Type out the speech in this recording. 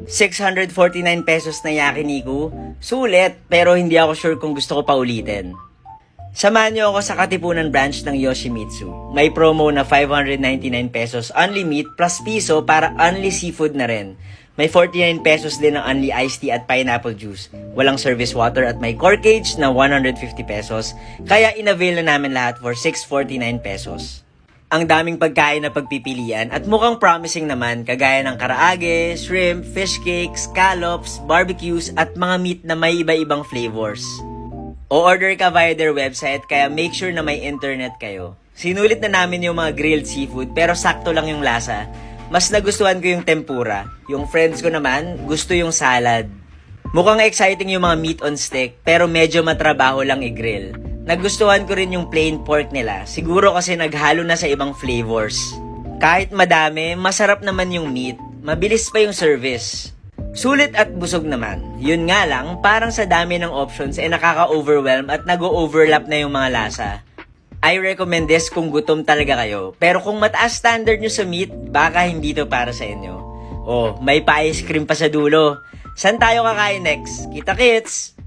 649 pesos na yakiniku. Sulit, pero hindi ako sure kung gusto ko pa ulitin. Samahan niyo ako sa Katipunan branch ng Yoshimitsu. May promo na 599 pesos only meat plus piso para only seafood na rin. May 49 pesos din ng only iced tea at pineapple juice. Walang service water at may corkage na 150 pesos. Kaya inavail na namin lahat for 649 pesos. Ang daming pagkain na pagpipilian at mukhang promising naman kagaya ng karaage, shrimp, fish cakes, scallops, barbecues at mga meat na may iba-ibang flavors. O-order ka via their website kaya make sure na may internet kayo. Sinulit na namin yung mga grilled seafood pero sakto lang yung lasa. Mas nagustuhan ko yung tempura. Yung friends ko naman gusto yung salad. Mukhang exciting yung mga meat on stick pero medyo matrabaho lang i-grill. Nagustuhan ko rin yung plain pork nila. Siguro kasi naghalo na sa ibang flavors. Kahit madami, masarap naman yung meat. Mabilis pa yung service. Sulit at busog naman. Yun nga lang, parang sa dami ng options nakaka-overwhelm at nag-overlap na yung mga lasa. I recommend this kung gutom talaga kayo. Pero kung mataas standard nyo sa meat, baka hindi to para sa inyo. Oh, may pa-ice cream pa sa dulo. Saan tayo kakain next? Kita kits!